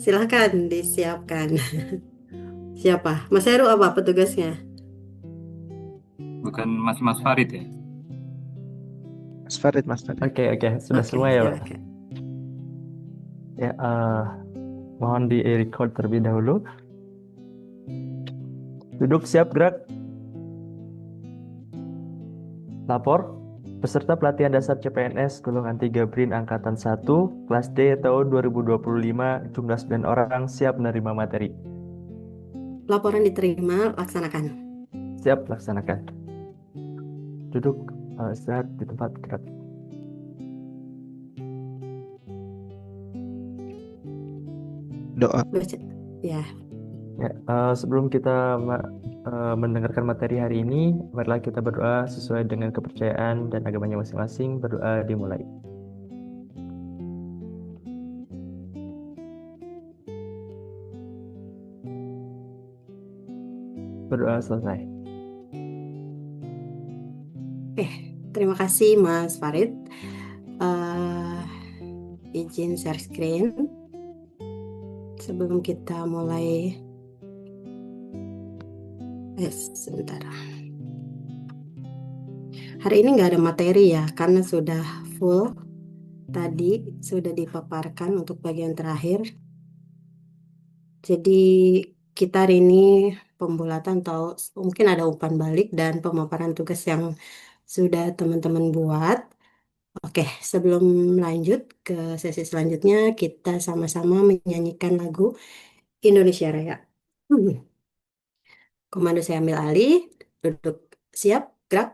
Silahkan disiapkan. Siapa? Mas Heru apa petugasnya? Bukan Mas Farid ya? Mas Farid, Mas Farid. Oke, oke, sudah Oke, semua ya, Pak. silakan. Ya, mohon di record terlebih dahulu. Duduk siap gerak. Lapor. Peserta pelatihan dasar CPNS golongan 3 BRIN Angkatan 1 kelas D tahun 2025 jumlah 9 orang siap menerima materi. Laporan diterima, laksanakan. Siap laksanakan. Duduk istirahat di tempat gerak. Doa. Baca. Ya, Ya, sebelum kita mendengarkan materi hari ini, marilah kita berdoa sesuai dengan kepercayaan dan agamanya masing-masing. Berdoa dimulai. Berdoa selesai. oke. Terima kasih Mas Farid. Eh, izin share screen sebelum kita mulai. Sebentar. Hari ini nggak ada materi ya, karena sudah full. Tadi sudah dipaparkan untuk bagian terakhir. Jadi kita hari ini pembulatan atau mungkin ada umpan balik dan pemaparan tugas yang sudah teman-teman buat. Oke, sebelum lanjut ke sesi selanjutnya, kita sama-sama menyanyikan lagu Indonesia Raya. Hmm. Komando saya ambil alih, duduk siap, gerak.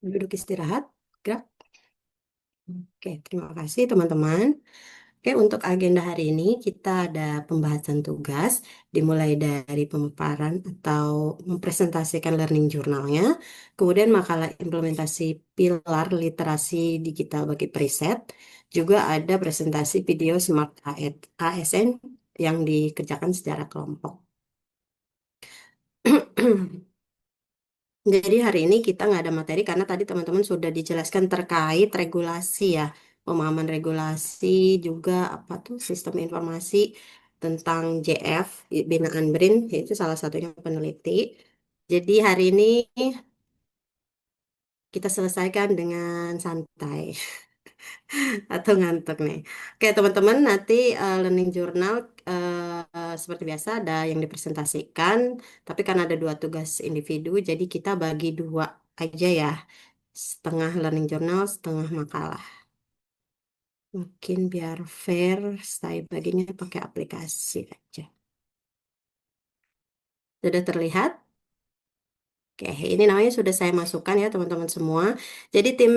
Duduk istirahat, gerak. Oke, terima kasih teman-teman. Oke, untuk agenda hari ini kita ada pembahasan tugas, dimulai dari pemaparan atau mempresentasikan learning journalnya, kemudian makalah implementasi pilar literasi digital bagi preset, juga ada presentasi video Smart ASN yang dikerjakan secara kelompok. Jadi hari ini kita nggak ada materi karena tadi teman-teman sudah dijelaskan terkait regulasi ya, pemahaman regulasi juga apa tuh sistem informasi tentang JF, binaan BRIN, itu salah satunya peneliti. Jadi hari ini kita selesaikan dengan santai atau ngantuk nih. Oke teman-teman, nanti learning journal seperti biasa ada yang dipresentasikan, tapi kan ada dua tugas individu, jadi kita bagi dua aja ya. Setengah learning journal, setengah makalah. Mungkin biar fair, saya baginya pakai aplikasi aja. Sudah terlihat? Oke, ini namanya sudah saya masukkan ya teman-teman semua. Jadi tim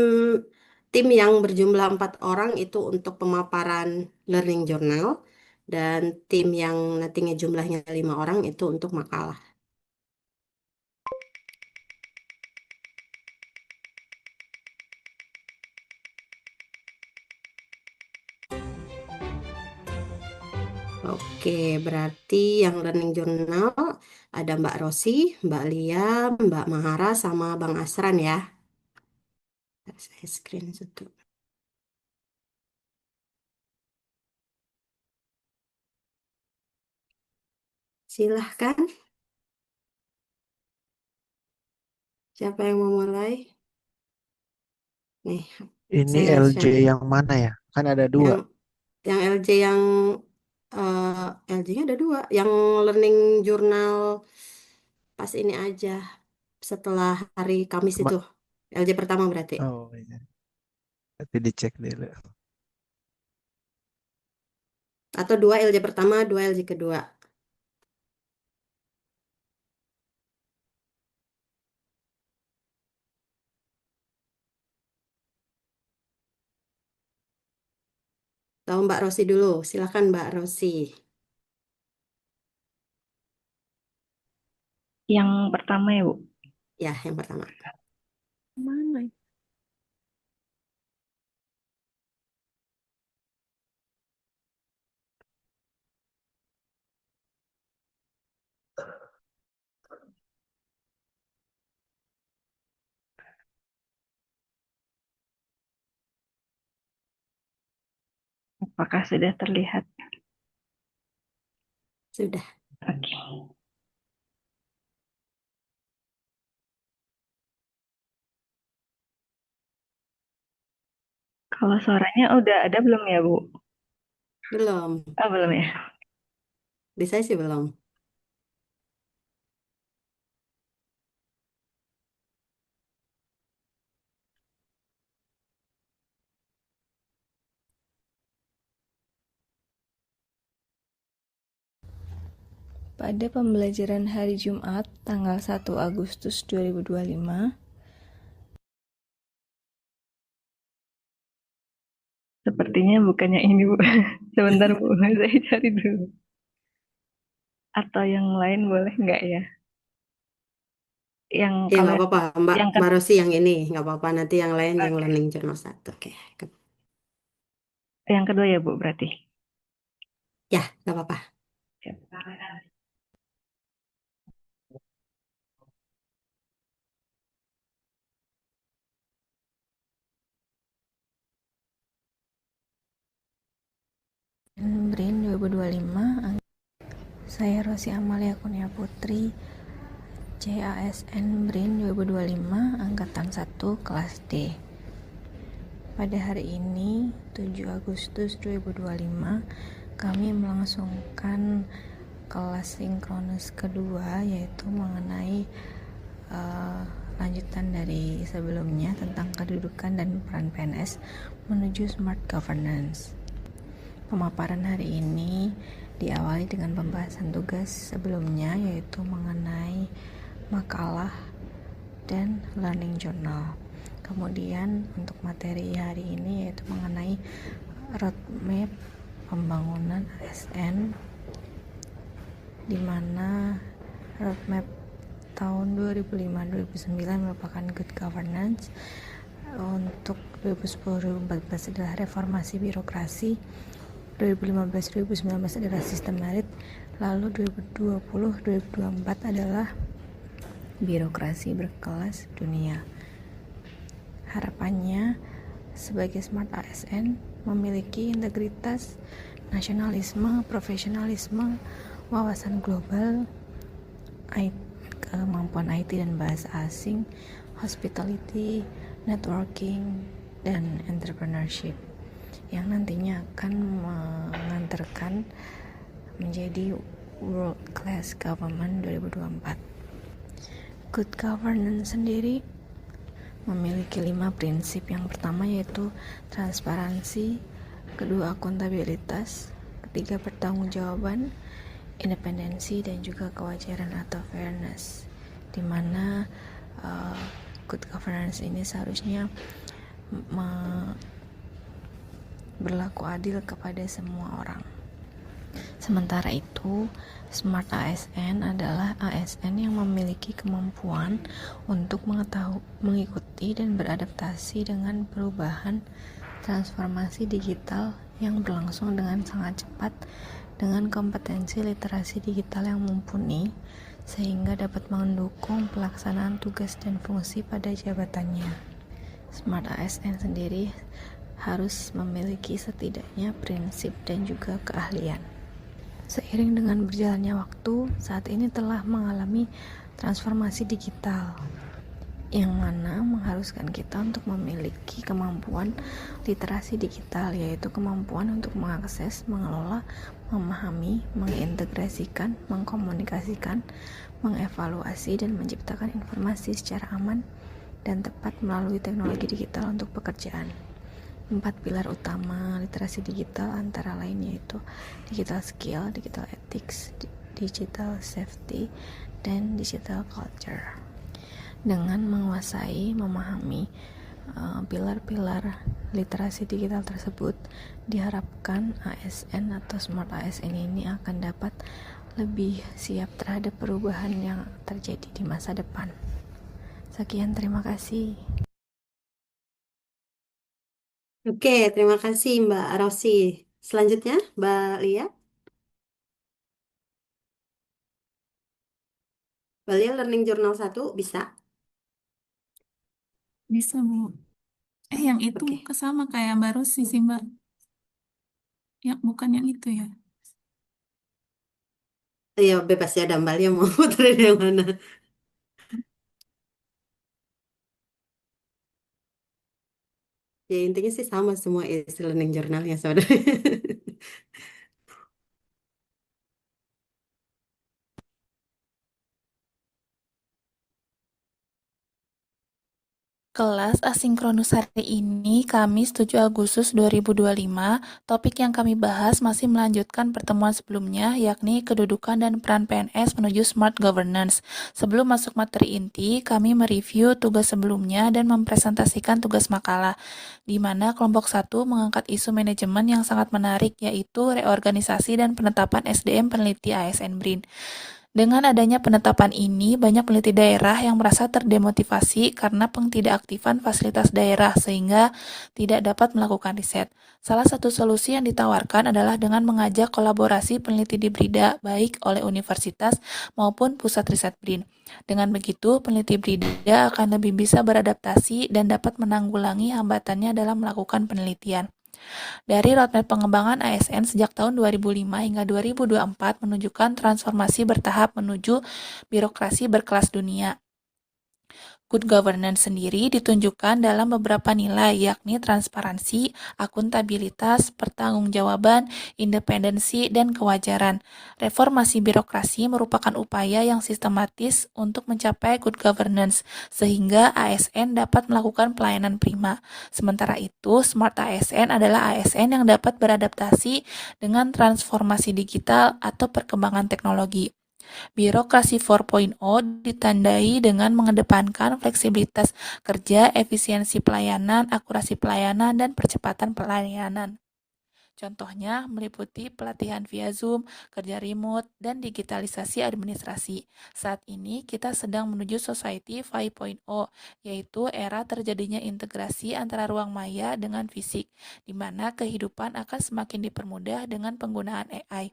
tim yang berjumlah 4 orang itu untuk pemaparan learning journal dan tim yang nantinya jumlahnya 5 orang itu untuk makalah. Oke, berarti yang learning journal ada Mbak Rosi, Mbak Lia, Mbak Mahara, sama Bang Asran ya. Saya screenshot dulu. Silahkan, siapa yang mau mulai? Nih, Ini saya LJ share yang mana ya? Kan ada dua. yang LJ yang LJ-nya ada 2. Yang learning journal pas ini aja setelah hari Kamis itu. Kema- LJ pertama berarti. Oh iya. Nanti dicek dulu. Atau 2 LJ pertama, 2 LJ kedua. Tahu Mbak Rosi dulu. Silakan Mbak Rosi. Yang pertama ya, Bu. Ya, yang pertama. Mana? Apakah sudah terlihat? Sudah. Oke. Kalau suaranya udah ada belum ya, Bu? Belum. Oh, belum ya. Di saya sih belum. Pada pembelajaran hari Jumat, tanggal 1 Agustus 2025, Sepertinya bukannya ini, Bu. Sebentar, Bu. Saya cari dulu. Atau yang lain boleh nggak ya? Yang Ya, kalau nggak apa-apa. Mbak, yang Mbak Rosi yang ini. Nggak apa-apa. Nanti yang lain yang learning journal 1. Oke. yang kedua ya, Bu, berarti. Ya, nggak apa-apa. Siap. BRIN 2025, saya Rosi Amalia Kurnia Putri, CASN BRIN 2025, Angkatan 1, Kelas D. Pada hari ini, 7 Agustus 2025, kami melangsungkan kelas sinkronus kedua, yaitu mengenai lanjutan dari sebelumnya tentang kedudukan dan peran PNS menuju smart governance. Pemaparan hari ini diawali dengan pembahasan tugas sebelumnya, yaitu mengenai makalah dan learning journal. Kemudian untuk materi hari ini yaitu mengenai roadmap pembangunan ASN, di mana roadmap tahun 2005-2009 merupakan good governance. Untuk 2010-2014 adalah reformasi birokrasi, 2015-2019 adalah sistem merit, lalu 2020-2024 adalah birokrasi berkelas dunia. Harapannya sebagai smart ASN memiliki integritas, nasionalisme, profesionalisme, wawasan global, kemampuan IT dan bahasa asing, hospitality, networking, dan entrepreneurship yang nantinya akan mengantarkan menjadi World Class Government 2024. Good governance sendiri memiliki 5 prinsip. Yang pertama yaitu transparansi, kedua akuntabilitas, ketiga pertanggungjawaban, independensi dan juga kewajaran atau fairness, di mana good governance ini seharusnya berlaku adil kepada semua orang. Sementara itu, Smart ASN adalah ASN yang memiliki kemampuan untuk mengikuti dan beradaptasi dengan perubahan transformasi digital yang berlangsung dengan sangat cepat, dengan kompetensi literasi digital yang mumpuni, sehingga dapat mendukung pelaksanaan tugas dan fungsi pada jabatannya. Smart ASN sendiri harus memiliki setidaknya prinsip dan juga keahlian. Seiring dengan berjalannya waktu, saat ini telah mengalami transformasi digital, yang mana mengharuskan kita untuk memiliki kemampuan literasi digital, yaitu kemampuan untuk mengakses, mengelola, memahami, mengintegrasikan, mengkomunikasikan, mengevaluasi, dan menciptakan informasi secara aman dan tepat melalui teknologi digital untuk pekerjaan. 4 pilar utama literasi digital antara lain yaitu digital skill, digital ethics, digital safety, dan digital culture. Dengan menguasai, memahami pilar-pilar literasi digital tersebut, diharapkan ASN atau Smart ASN ini akan dapat lebih siap terhadap perubahan yang terjadi di masa depan. Sekian, terima kasih. Oke, terima kasih Mbak Rosi. Selanjutnya, Mbak Lia. Mbak Lia Learning Journal 1 bisa? Bisa, Bu. Yang itu Oke. sama kayak Mbak Rosi sih, Mbak. Ya, bukan yang itu ya. Ya, bebas ya, ada Mbak Lia mau puterin yang mana. Ya, intinya sih sama semua isi learning journalnya sebenarnya. Kelas asinkronus hari ini, Kamis 7 Agustus 2025, topik yang kami bahas masih melanjutkan pertemuan sebelumnya, yakni kedudukan dan peran PNS menuju smart governance. Sebelum masuk materi inti, kami mereview tugas sebelumnya dan mempresentasikan tugas makalah, di mana kelompok 1 mengangkat isu manajemen yang sangat menarik, yaitu reorganisasi dan penetapan SDM peneliti ASN BRIN. Dengan adanya penetapan ini, banyak peneliti daerah yang merasa terdemotivasi karena pengtidakaktifan fasilitas daerah sehingga tidak dapat melakukan riset. Salah satu solusi yang ditawarkan adalah dengan mengajak kolaborasi peneliti di BRIDA, baik oleh universitas maupun pusat riset BRIN. Dengan begitu, peneliti BRIDA akan lebih bisa beradaptasi dan dapat menanggulangi hambatannya dalam melakukan penelitian. Dari roadmap pengembangan ASN sejak tahun 2005 hingga 2024 menunjukkan transformasi bertahap menuju birokrasi berkelas dunia. Good governance sendiri ditunjukkan dalam beberapa nilai, yakni transparansi, akuntabilitas, pertanggungjawaban, independensi, dan kewajaran. Reformasi birokrasi merupakan upaya yang sistematis untuk mencapai good governance, sehingga ASN dapat melakukan pelayanan prima. Sementara itu, Smart ASN adalah ASN yang dapat beradaptasi dengan transformasi digital atau perkembangan teknologi. Birokrasi 4.0 ditandai dengan mengedepankan fleksibilitas kerja, efisiensi pelayanan, akurasi pelayanan, dan percepatan pelayanan. Contohnya meliputi pelatihan via Zoom, kerja remote, dan digitalisasi administrasi. Saat ini kita sedang menuju Society 5.0, yaitu era terjadinya integrasi antara ruang maya dengan fisik, di mana kehidupan akan semakin dipermudah dengan penggunaan AI.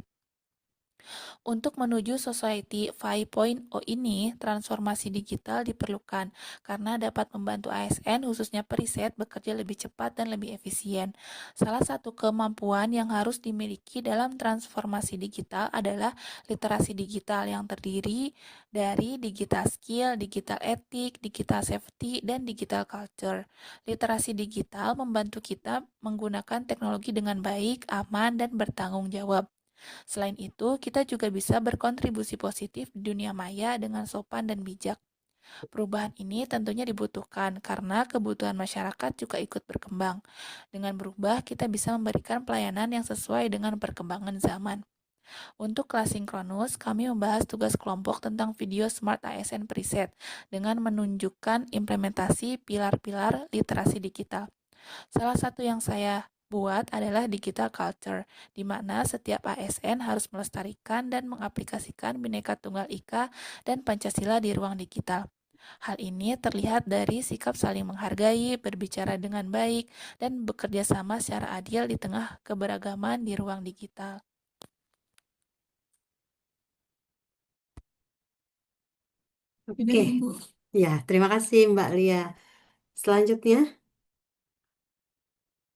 Untuk menuju Society 5.0 ini, transformasi digital diperlukan karena dapat membantu ASN khususnya periset bekerja lebih cepat dan lebih efisien. Salah satu kemampuan yang harus dimiliki dalam transformasi digital adalah literasi digital yang terdiri dari digital skill, digital etik, digital safety, dan digital culture. Literasi digital membantu kita menggunakan teknologi dengan baik, aman, dan bertanggung jawab. Selain itu, kita juga bisa berkontribusi positif di dunia maya dengan sopan dan bijak. Perubahan ini tentunya dibutuhkan karena kebutuhan masyarakat juga ikut berkembang. Dengan berubah, kita bisa memberikan pelayanan yang sesuai dengan perkembangan zaman. Untuk kelas sinkronus, kami membahas tugas kelompok tentang video Smart ASN Preset dengan menunjukkan implementasi pilar-pilar literasi digital. Salah satu yang saya buat adalah digital culture, di mana setiap ASN harus melestarikan dan mengaplikasikan Bhinneka Tunggal Ika dan Pancasila di ruang digital. Hal ini terlihat dari sikap saling menghargai, berbicara dengan baik, dan bekerja sama secara adil di tengah keberagaman di ruang digital. Sudah, Oke, Ibu. ya terima kasih Mbak Lia. Selanjutnya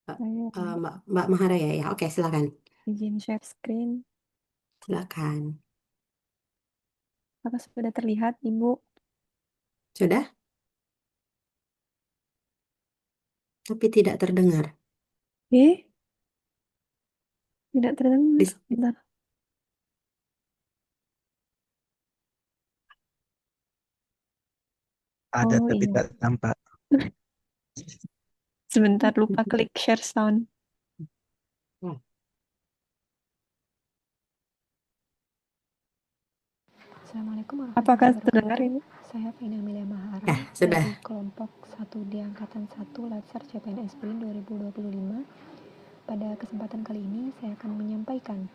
Saya Mbak Mahara ya. Oke, silakan. izin share screen. Silakan. Apakah sudah terlihat, Ibu? Sudah? Tapi tidak terdengar. Tidak terdengar. Dis- Bentar. Ada Oh tapi iya. tak tampak. Sebentar, lupa klik share sound. Hmm. Assalamualaikum Apakah warahmatullahi terdengar wabarakatuh. ini? Saya Vina Amelia Mahara Ya, sudah. dari kelompok 1 di angkatan 1 Latsar CPNS BRIN 2025. Pada kesempatan kali ini saya akan menyampaikan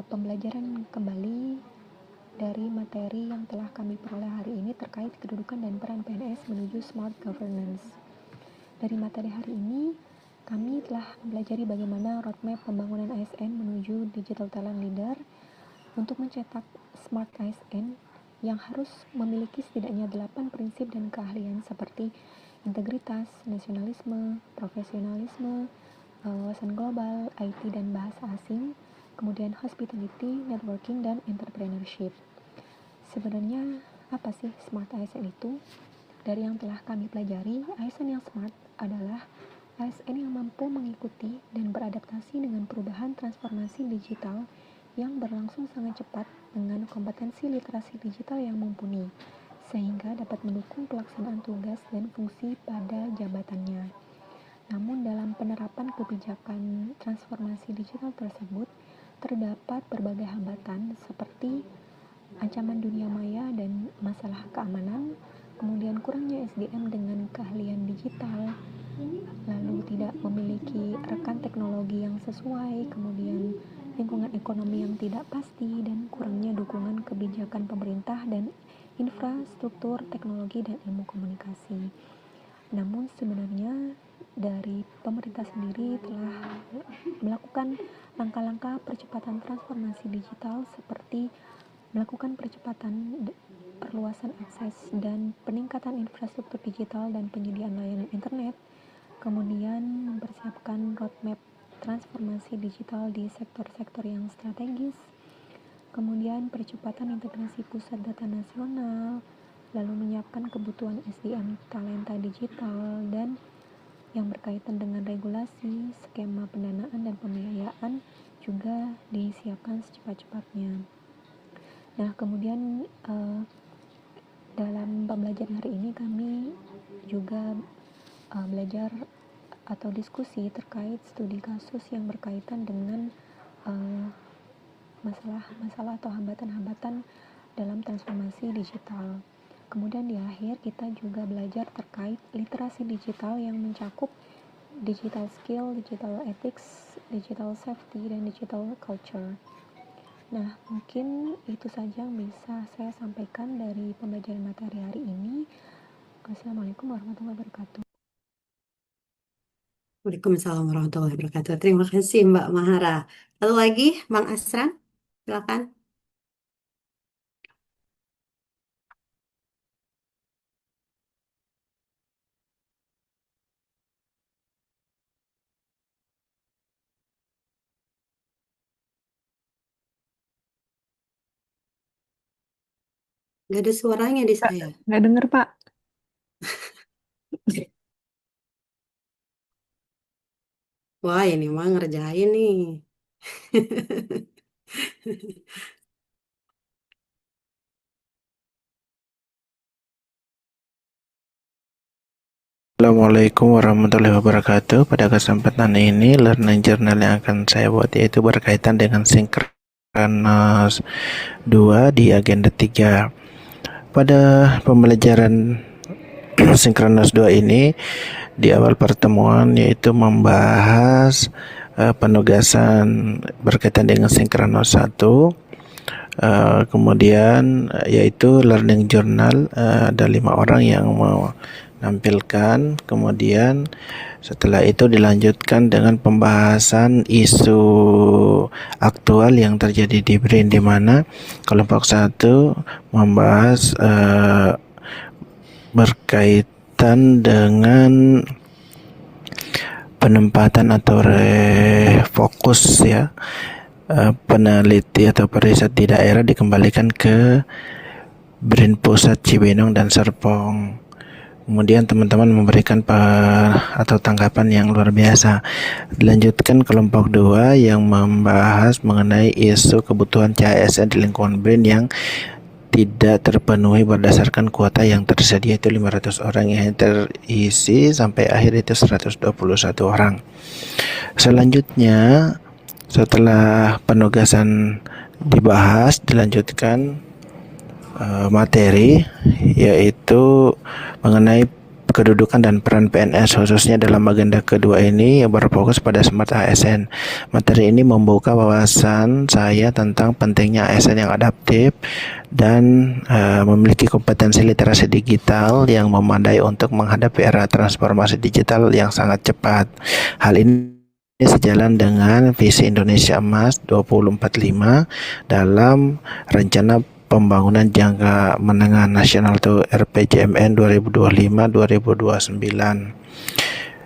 pembelajaran kembali dari materi yang telah kami peroleh hari ini terkait kedudukan dan peran PNS menuju smart governance. Dari materi hari ini, kami telah mempelajari bagaimana roadmap pembangunan ASN menuju digital talent leader untuk mencetak smart ASN yang harus memiliki setidaknya 8 prinsip dan keahlian seperti integritas, nasionalisme, profesionalisme, wawasan global, IT dan bahasa asing, kemudian hospitality, networking, dan entrepreneurship. Sebenarnya apa sih smart ASN itu? Dari yang telah kami pelajari, ASN yang smart adalah ASN yang mampu mengikuti dan beradaptasi dengan perubahan transformasi digital yang berlangsung sangat cepat dengan kompetensi literasi digital yang mumpuni, sehingga dapat mendukung pelaksanaan tugas dan fungsi pada jabatannya. Namun dalam penerapan kebijakan transformasi digital tersebut, terdapat berbagai hambatan seperti ancaman dunia maya dan masalah keamanan, kemudian kurangnya SDM dengan keahlian digital, lalu tidak memiliki rekan teknologi yang sesuai, kemudian lingkungan ekonomi yang tidak pasti, dan kurangnya dukungan kebijakan pemerintah dan infrastruktur teknologi dan ilmu komunikasi. Namun sebenarnya dari pemerintah sendiri telah melakukan langkah-langkah percepatan transformasi digital seperti melakukan percepatan perluasan akses dan peningkatan infrastruktur digital dan penyediaan layanan internet, kemudian mempersiapkan roadmap transformasi digital di sektor-sektor yang strategis, kemudian percepatan integrasi pusat data nasional, lalu menyiapkan kebutuhan SDM talenta digital, dan yang berkaitan dengan regulasi, skema pendanaan dan pembiayaan juga disiapkan secepat-cepatnya. Nah, kemudian dalam pembelajaran hari ini kami juga belajar atau diskusi terkait studi kasus yang berkaitan dengan masalah-masalah atau hambatan-hambatan dalam transformasi digital. Kemudian di akhir kita juga belajar terkait literasi digital yang mencakup digital skill, digital ethics, digital safety, dan digital culture. Nah, mungkin itu saja yang bisa saya sampaikan dari pembelajaran materi hari ini. Assalamualaikum warahmatullahi wabarakatuh. Waalaikumsalam warahmatullahi wabarakatuh. Terima kasih Mbak Mahara. Lalu lagi Bang Asran, silakan. Gak ada suaranya di saya. Nggak dengar, Pak. Wah, ini mah ngerjain nih. Assalamualaikum warahmatullahi wabarakatuh. Pada kesempatan ini, learning journal yang akan saya buat yaitu berkaitan dengan Sinkronos 2 di agenda 3. Pada pembelajaran Sinkronos 2 ini di awal pertemuan yaitu membahas penugasan berkaitan dengan Sinkronos 1. Kemudian yaitu learning journal, ada 5 orang yang menampilkan. Kemudian setelah itu dilanjutkan dengan pembahasan isu aktual yang terjadi di BRIN, di mana kelompok 1 membahas berkaitan dengan penempatan atau refokus ya, peneliti atau periset di daerah dikembalikan ke BRIN Pusat Cibinong dan Serpong. Kemudian teman-teman memberikan atau tanggapan yang luar biasa. Dilanjutkan kelompok 2 yang membahas mengenai isu kebutuhan CASN di lingkungan BRIN yang tidak terpenuhi berdasarkan kuota yang tersedia, itu 500 orang yang terisi sampai akhir itu 121 orang. Selanjutnya setelah penugasan dibahas, dilanjutkan materi yaitu mengenai kedudukan dan peran PNS khususnya dalam agenda kedua ini yang berfokus pada Smart ASN. Materi ini membuka wawasan saya tentang pentingnya ASN yang adaptif dan memiliki kompetensi literasi digital yang memadai untuk menghadapi era transformasi digital yang sangat cepat. Hal ini sejalan dengan visi Indonesia Emas 2045 dalam rencana pembangunan jangka menengah nasional atau RPJMN 2025-2029.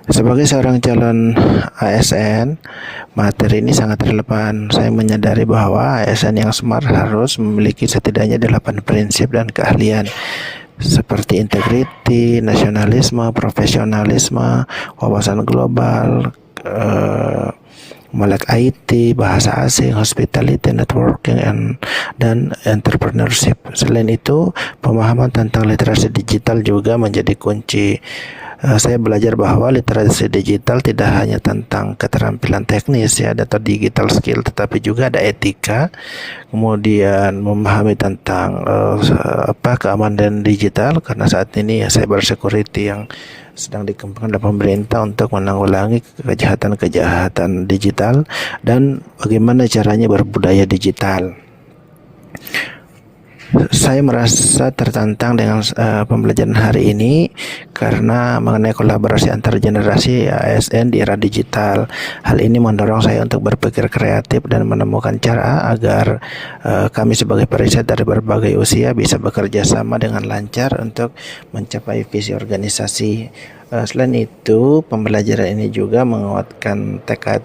Sebagai seorang calon ASN, materi ini sangat relevan. Saya menyadari bahwa ASN yang smart harus memiliki setidaknya 8 prinsip dan keahlian seperti integriti, nasionalisme, profesionalisme, wawasan global, melek IT, bahasa asing, hospitality, networking, dan entrepreneurship. Selain itu, pemahaman tentang literasi digital juga menjadi kunci. Saya belajar bahwa literasi digital tidak hanya tentang keterampilan teknis ya, atau digital skill, tetapi juga ada etika, kemudian memahami tentang keamanan digital, karena saat ini ya cyber security yang sedang dikembangkan oleh pemerintah untuk menanggulangi kejahatan digital dan bagaimana caranya berbudaya digital. Saya merasa tertantang dengan pembelajaran hari ini karena mengenai kolaborasi antar generasi ASN di era digital. Hal ini mendorong saya untuk berpikir kreatif dan menemukan cara agar kami sebagai periset dari berbagai usia bisa bekerja sama dengan lancar untuk mencapai visi organisasi. Selain itu, pembelajaran ini juga menguatkan tekad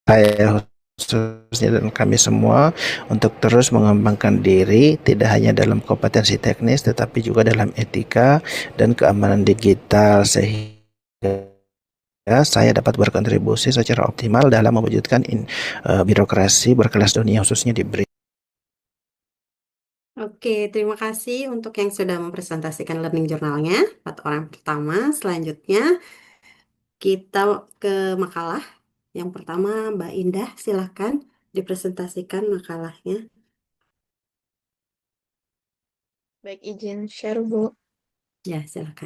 saya khususnya dan kami semua untuk terus mengembangkan diri, tidak hanya dalam kompetensi teknis tetapi juga dalam etika dan keamanan digital, sehingga saya dapat berkontribusi secara optimal dalam mewujudkan birokrasi berkelas dunia khususnya di BRIN. Oke, terima kasih untuk yang sudah mempresentasikan learning journalnya, 4 orang pertama. Selanjutnya kita ke makalah. Yang pertama, Mbak Indah, silahkan dipresentasikan makalahnya. Baik, izin share, Bu. Ya, silahkan.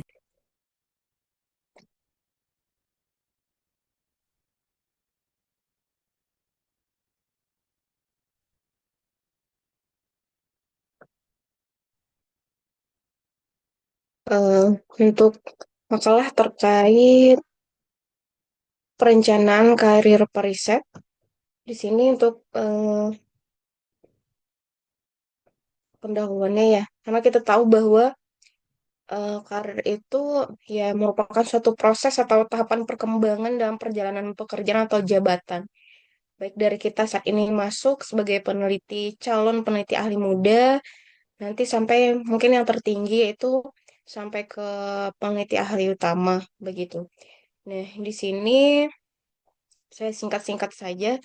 Untuk makalah terkait perencanaan karir periset, di sini untuk pendahuluannya ya, karena kita tahu bahwa karir itu ya merupakan suatu proses atau tahapan perkembangan dalam perjalanan pekerjaan atau jabatan. Baik dari kita saat ini masuk sebagai peneliti, calon peneliti ahli muda, nanti sampai mungkin yang tertinggi itu sampai ke peneliti ahli utama begitu. Nah, di sini saya singkat-singkat saja,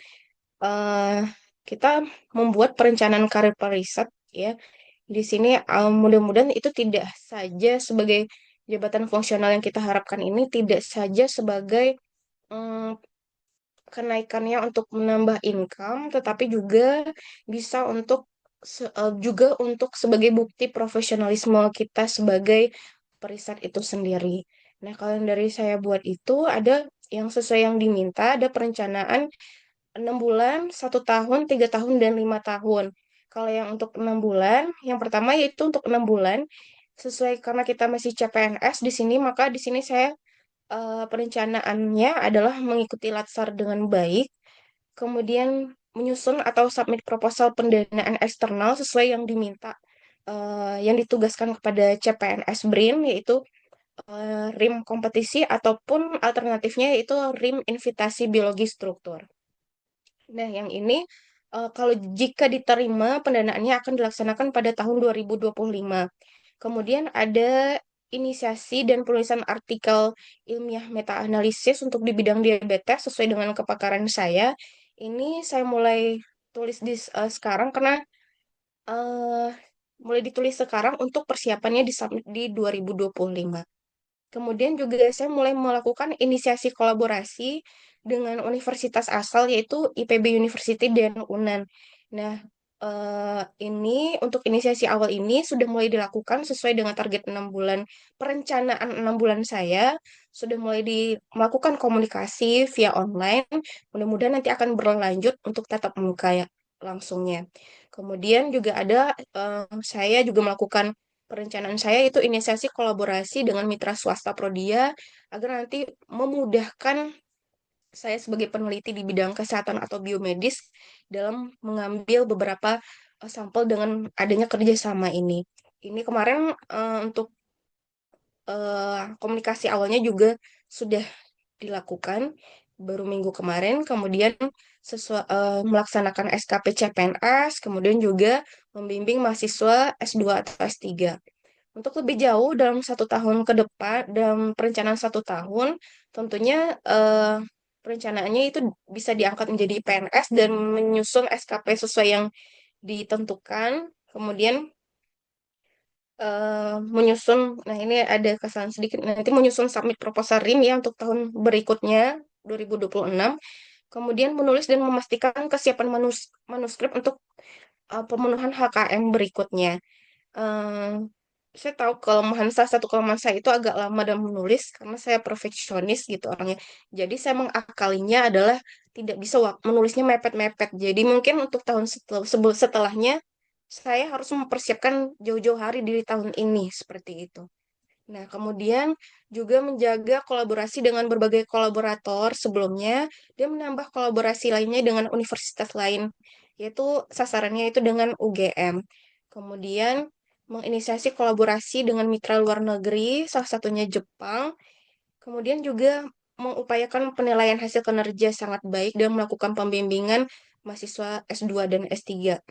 kita membuat perencanaan karir periset ya. Di sini mudah-mudahan itu tidak saja sebagai jabatan fungsional yang kita harapkan ini, tidak saja sebagai kenaikannya untuk menambah income, tetapi juga bisa juga untuk sebagai bukti profesionalisme kita sebagai periset itu sendiri. Nah, kalau yang dari saya buat itu ada yang sesuai yang diminta, ada perencanaan 6 bulan, 1 tahun, 3 tahun, dan 5 tahun. Kalau yang untuk 6 bulan, yang pertama yaitu untuk 6 bulan, sesuai karena kita masih CPNS di sini, maka di sini saya perencanaannya adalah mengikuti Latsar dengan baik, kemudian menyusun atau submit proposal pendanaan eksternal sesuai yang diminta, yang ditugaskan kepada CPNS BRIN, yaitu RIM kompetisi ataupun alternatifnya yaitu RIM invitasi biologi struktur. Nah, yang ini kalau jika diterima pendanaannya akan dilaksanakan pada tahun 2025. Kemudian ada inisiasi dan penulisan artikel ilmiah meta-analisis untuk di bidang diabetes sesuai dengan kepakaran saya. Ini saya mulai tulis sekarang karena eh, mulai ditulis sekarang untuk persiapannya di submit di 2025. Kemudian juga saya mulai melakukan inisiasi kolaborasi dengan universitas asal yaitu IPB University dan UNAN. Nah, ini untuk inisiasi awal ini sudah mulai dilakukan sesuai dengan target 6 bulan. Perencanaan 6 bulan saya sudah mulai melakukan komunikasi via online. Mudah-mudahan nanti akan berlanjut untuk tatap muka ya langsungnya. Kemudian juga ada saya juga melakukan perencanaan saya itu inisiasi kolaborasi dengan mitra swasta Prodia agar nanti memudahkan saya sebagai peneliti di bidang kesehatan atau biomedis dalam mengambil beberapa sampel dengan adanya kerjasama ini. Ini kemarin untuk komunikasi awalnya juga sudah dilakukan baru minggu kemarin, kemudian melaksanakan SKP CPNS, kemudian juga membimbing mahasiswa S2 atau S3. Untuk lebih jauh dalam 1 tahun ke depan, dalam perencanaan 1 tahun, tentunya perencanaannya itu bisa diangkat menjadi PNS dan menyusun SKP sesuai yang ditentukan. Kemudian menyusun, nah ini ada kesalahan sedikit, nanti menyusun submit proposal RIM ya untuk tahun berikutnya 2026. Kemudian menulis dan memastikan kesiapan manuskrip untuk pemenuhan HKM berikutnya. Eh, saya tahu salah satu kelemahan saya itu agak lama dalam menulis karena saya perfeksionis gitu orangnya. Jadi saya mengakalinya adalah tidak bisa menulisnya mepet-mepet. Jadi mungkin untuk tahun setelahnya saya harus mempersiapkan jauh-jauh hari dari tahun ini seperti itu. Nah, kemudian juga menjaga kolaborasi dengan berbagai kolaborator sebelumnya dan menambah kolaborasi lainnya dengan universitas lain, yaitu sasarannya itu dengan UGM. Kemudian menginisiasi kolaborasi dengan mitra luar negeri, salah satunya Jepang. Kemudian juga mengupayakan penilaian hasil kinerja sangat baik dan melakukan pembimbingan mahasiswa S2 dan S3.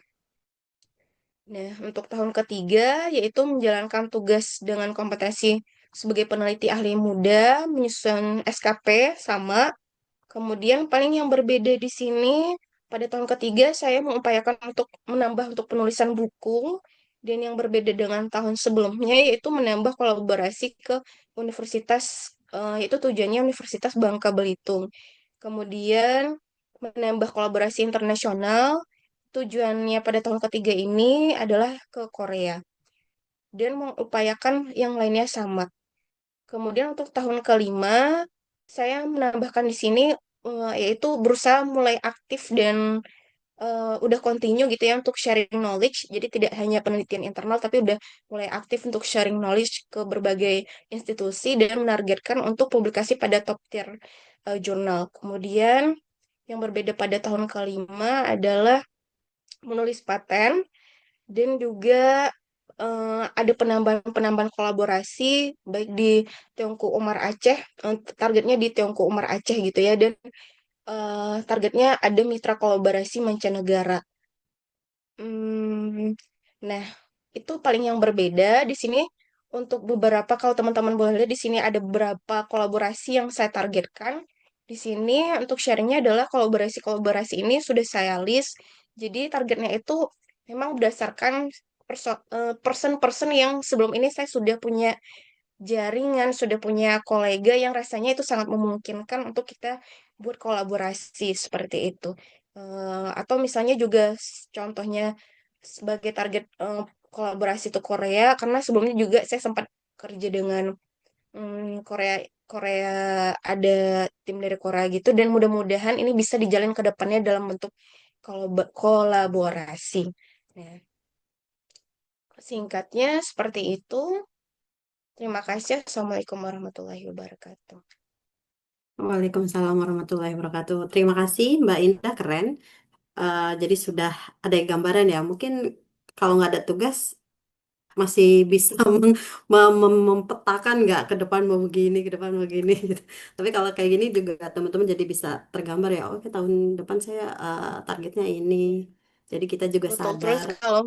Nah, untuk tahun ketiga yaitu menjalankan tugas dengan kompetensi sebagai peneliti ahli muda, menyusun SKP sama. Kemudian paling yang berbeda di sini pada tahun ketiga saya mengupayakan untuk menambah untuk penulisan buku dan yang berbeda dengan tahun sebelumnya yaitu menambah kolaborasi ke universitas yaitu tujuannya Universitas Bangka Belitung. Kemudian menambah kolaborasi internasional. Tujuannya pada tahun ketiga ini adalah ke Korea dan mengupayakan yang lainnya sama. Kemudian untuk tahun kelima, saya menambahkan di sini yaitu berusaha mulai aktif dan udah continue gitu ya untuk sharing knowledge. Jadi tidak hanya penelitian internal tapi udah mulai aktif untuk sharing knowledge ke berbagai institusi dan menargetkan untuk publikasi pada top tier jurnal. Kemudian yang berbeda pada tahun kelima adalah menulis paten dan juga ada penambahan kolaborasi baik di Teongku Umar Aceh, targetnya di Teongku Umar Aceh gitu ya, dan targetnya ada mitra kolaborasi mancanegara. Nah, itu paling yang berbeda di sini. Untuk beberapa, kalau teman-teman boleh lihat di sini ada beberapa kolaborasi yang saya targetkan. Di sini untuk sharingnya adalah kolaborasi-kolaborasi ini sudah saya list. Jadi targetnya itu memang berdasarkan person-person yang sebelum ini saya sudah punya jaringan, sudah punya kolega yang rasanya itu sangat memungkinkan untuk kita buat kolaborasi seperti itu. Atau misalnya juga contohnya sebagai target kolaborasi itu Korea, karena sebelumnya juga saya sempat kerja dengan Korea Korea ada tim dari Korea gitu, dan mudah-mudahan ini bisa dijalin ke depannya dalam bentuk kolaborasi. Nah, singkatnya seperti itu. Terima kasih. Assalamualaikum warahmatullahi wabarakatuh. Waalaikumsalam warahmatullahi wabarakatuh. Terima kasih Mbak Indah, keren. Jadi sudah ada gambaran ya. Mungkin kalau nggak ada tugas masih bisa mempetakan nggak ke depan mau begini, ke depan mau begini gitu. Tapi kalau kayak gini juga teman-teman jadi bisa tergambar ya. Oke, tahun depan saya targetnya ini. Jadi kita juga Betul. Terus sadar. kalau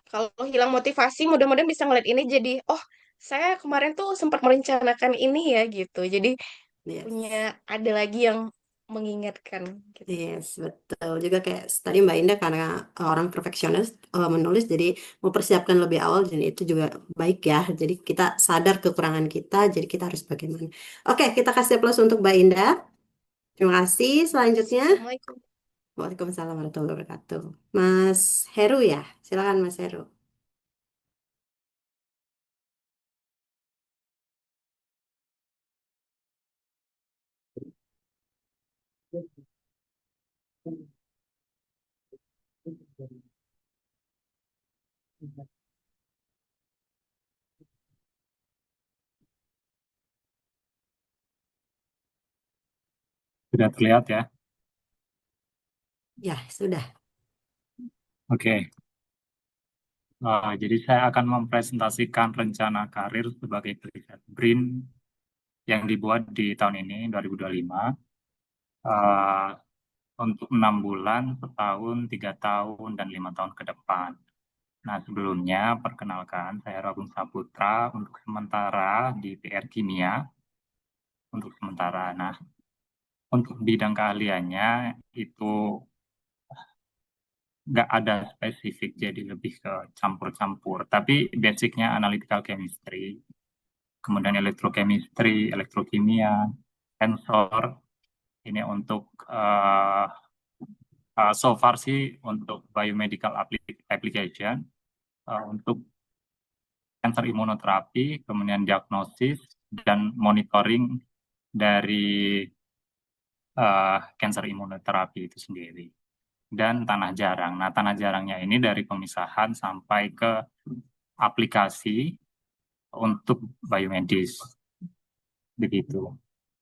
kalau hilang motivasi, mudah-mudahan bisa ngeliat ini jadi, oh, saya kemarin tuh sempat merencanakan ini ya gitu. Jadi punya Yes. ada lagi yang mengingatkan gitu. Yes, betul. Juga kayak tadi Mbak Indah karena orang perfeksionis menulis, jadi mempersiapkan lebih awal dan itu juga baik ya. Jadi kita sadar kekurangan kita, jadi kita harus bagaimana. Oke, kita kasih plus untuk Mbak Indah. Terima kasih. Selanjutnya, Assalamualaikum. Waalaikumsalam warahmatullahi wabarakatuh. Mas Heru ya, silakan Mas Heru. Sudah terlihat ya? Ya, sudah. Oke. Jadi saya akan mempresentasikan rencana karir sebagai riset BRIN yang dibuat di tahun ini, 2025. Uh, untuk 6 bulan, setahun, 3 tahun, dan 5 tahun ke depan. Nah, sebelumnya, perkenalkan, saya Ragun Saputra untuk sementara di PR Kimia. Untuk sementara. Nah, untuk bidang keahliannya itu nggak ada spesifik, jadi lebih ke campur-campur. Tapi basicnya analytical chemistry, kemudian elektrochemistry, elektrokimia, sensor. Ini untuk so far sih untuk biomedical application, untuk cancer imunoterapi, kemudian diagnosis dan monitoring dari cancer imunoterapi itu sendiri. Dan tanah jarang. Nah, tanah jarangnya ini dari pemisahan sampai ke aplikasi untuk biomedis. Begitu.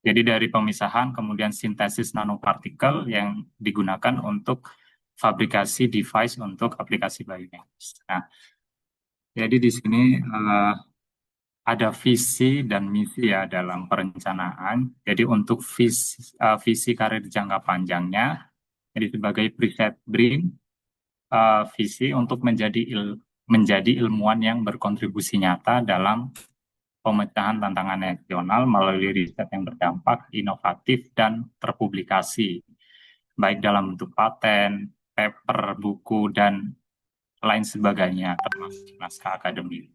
Jadi dari pemisahan kemudian sintesis nanopartikel yang digunakan untuk fabrikasi device untuk aplikasi biomedis. Nah, jadi di sini ada visi dan misi ya dalam perencanaan. Jadi untuk visi karir jangka panjangnya, jadi sebagai preset BRIN, visi untuk menjadi ilmuwan yang berkontribusi nyata dalam pemecahan tantangan nasional melalui riset yang berdampak, inovatif, dan terpublikasi, baik dalam bentuk paten, paper, buku, dan lain sebagainya, termasuk naskah akademik.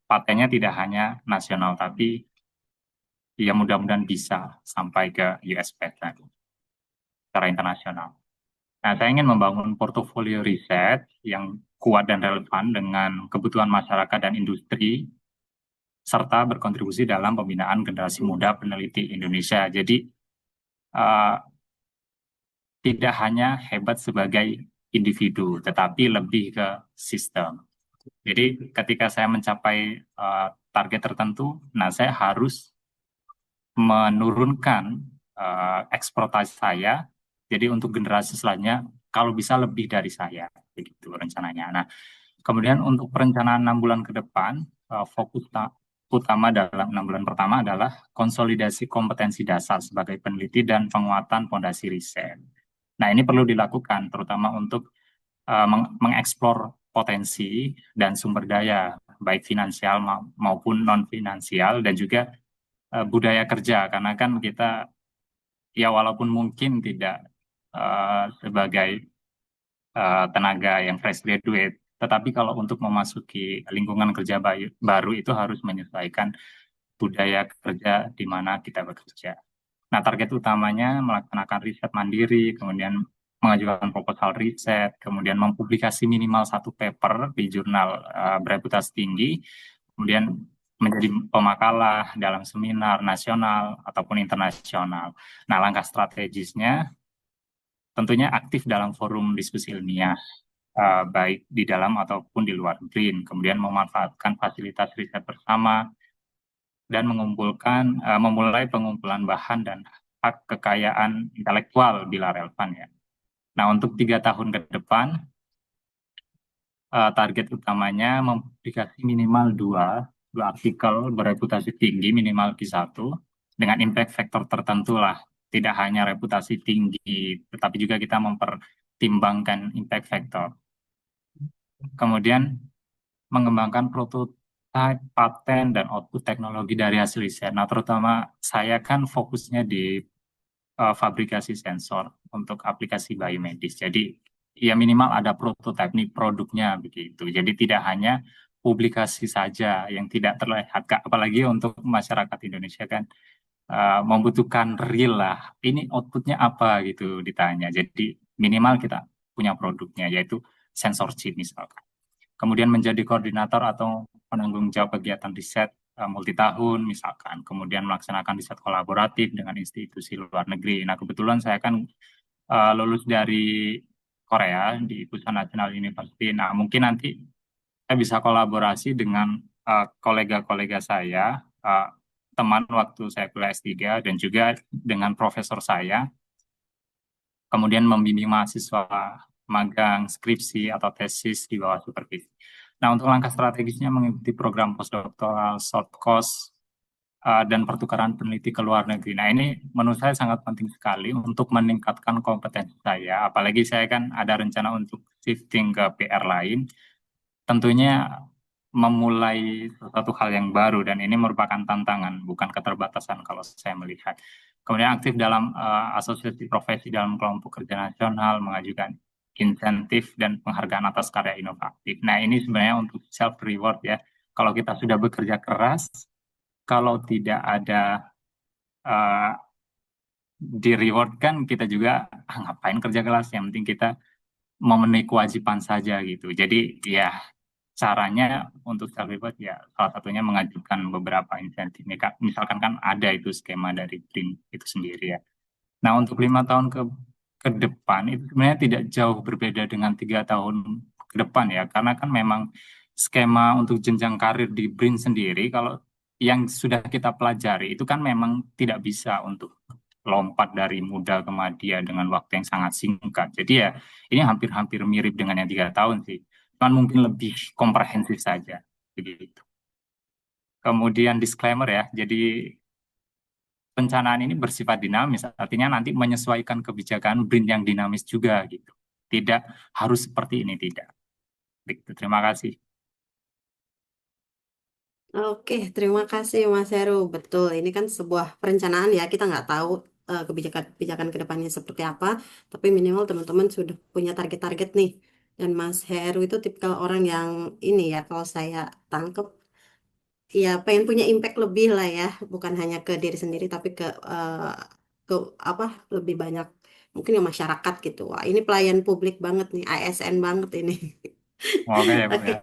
Patennya tidak hanya nasional, tapi ya mudah-mudahan bisa sampai ke US patent secara internasional. Nah, saya ingin membangun portofolio riset yang kuat dan relevan dengan kebutuhan masyarakat dan industri, serta berkontribusi dalam pembinaan generasi muda peneliti Indonesia. Jadi, tidak hanya hebat sebagai individu, tetapi lebih ke sistem. Jadi, ketika saya mencapai target tertentu, nah saya harus menurunkan ekspektasi saya. Jadi, untuk generasi selanjutnya, kalau bisa lebih dari saya, begitu rencananya. Nah, kemudian untuk perencanaan 6 bulan ke depan, fokus utama dalam 6 bulan pertama adalah konsolidasi kompetensi dasar sebagai peneliti dan penguatan fondasi riset. Nah, ini perlu dilakukan terutama untuk mengeksplor potensi dan sumber daya, baik finansial maupun non-finansial, dan juga budaya kerja, karena kan kita, ya walaupun mungkin tidak sebagai tenaga yang fresh graduate, tetapi kalau untuk memasuki lingkungan kerja baru itu harus menyesuaikan budaya kerja di mana kita bekerja. Nah, target utamanya melaksanakan riset mandiri, kemudian mengajukan proposal riset, kemudian mempublikasi minimal satu paper di jurnal bereputasi tinggi, kemudian menjadi pemakalah dalam seminar nasional ataupun internasional. Nah, langkah strategisnya tentunya aktif dalam forum diskusi ilmiah, baik di dalam ataupun di luar BRIN, kemudian memanfaatkan fasilitas riset bersama, dan memulai pengumpulan bahan dan hak kekayaan intelektual bila relevan ya. Nah, untuk 3 tahun ke depan, target utamanya mempublikasi minimal dua artikel bereputasi tinggi, minimal Q1, dengan impact factor tertentu lah. Tidak hanya reputasi tinggi, tetapi juga kita mempertimbangkan impact factor. Kemudian mengembangkan prototipe, paten, dan output teknologi dari hasil riset. Nah, terutama saya kan fokusnya di fabrikasi sensor untuk aplikasi biomedis. Jadi ya minimal ada prototipe nih produknya begitu. Jadi tidak hanya publikasi saja yang tidak terlihat, apalagi untuk masyarakat Indonesia kan membutuhkan real lah. Ini outputnya apa gitu ditanya. Jadi minimal kita punya produknya yaitu sensor chip misalkan. Kemudian menjadi koordinator atau penanggung jawab kegiatan riset multitahun misalkan, kemudian melaksanakan riset kolaboratif dengan institusi luar negeri. Nah, kebetulan saya kan lulus dari Korea di Pusan National University. Nah, mungkin nanti saya bisa kolaborasi dengan kolega-kolega saya, teman waktu saya kuliah S3, dan juga dengan profesor saya, kemudian membimbing mahasiswa magang, skripsi, atau tesis di bawah supervisi. Nah, untuk langkah strategisnya mengikuti program postdoktoral, short course, dan pertukaran peneliti ke luar negeri. Nah, ini menurut saya sangat penting sekali untuk meningkatkan kompetensi saya, apalagi saya kan ada rencana untuk shifting ke PR lain. Tentunya memulai sesuatu hal yang baru, dan ini merupakan tantangan, bukan keterbatasan kalau saya melihat. Kemudian aktif dalam asosiasi profesi dalam kelompok kerja nasional, mengajukan insentif dan penghargaan atas karya inovatif. Nah, ini sebenarnya untuk self reward ya. Kalau kita sudah bekerja keras, kalau tidak ada di reward kan kita juga ngapain kerja keras, yang penting kita memenuhi kewajiban saja gitu. Jadi ya caranya untuk self reward ya salah satunya mengajukan beberapa insentif. Misalkan kan ada itu skema dari BRIN itu sendiri ya. Nah, untuk 5 tahun ke depan itu sebenarnya tidak jauh berbeda dengan 3 tahun ke depan ya, karena kan memang skema untuk jenjang karir di BRIN sendiri kalau yang sudah kita pelajari itu kan memang tidak bisa untuk lompat dari muda ke madya dengan waktu yang sangat singkat. Jadi ya ini hampir-hampir mirip dengan yang 3 tahun sih, cuman mungkin lebih komprehensif saja begitu. Kemudian disclaimer ya, jadi perencanaan ini bersifat dinamis, artinya nanti menyesuaikan kebijakan BRIN yang dinamis juga gitu. Tidak harus seperti ini, tidak. Begitu, terima kasih. Oke, terima kasih Mas Heru. Betul, ini kan sebuah perencanaan ya. Kita nggak tahu kebijakan-kebijakan ke depannya seperti apa, tapi minimal teman-teman sudah punya target-target nih. Dan Mas Heru itu tipikal orang yang ini ya, kalau saya tangkep, ya pengen punya impact lebih lah ya, bukan hanya ke diri sendiri, tapi ke apa lebih banyak mungkin ke masyarakat gitu. Wah, ini pelayan publik banget nih, ASN banget ini. Semoga ya, Bu Oke. ya.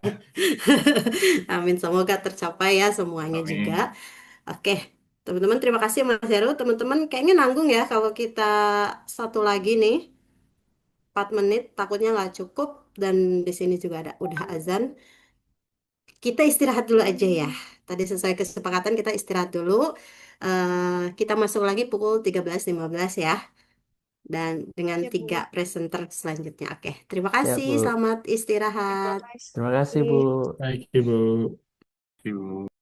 Amin, semoga tercapai ya semuanya juga. Amin. Oke, teman-teman terima kasih Mas Heru. Teman-teman kayaknya nanggung ya kalau kita satu lagi nih 4 menit takutnya nggak cukup dan di sini juga ada udah azan. Kita istirahat dulu aja ya. Tadi sesuai kesepakatan kita istirahat dulu. Kita masuk lagi pukul 13.15 ya. Dan dengan Ya, Bu. 3 presenter selanjutnya. Oke, terima Ya, kasih. Bu. Selamat Terima istirahat. kasih. Terima kasih, Bu. Baik, Ibu. Terima kasih, Bu.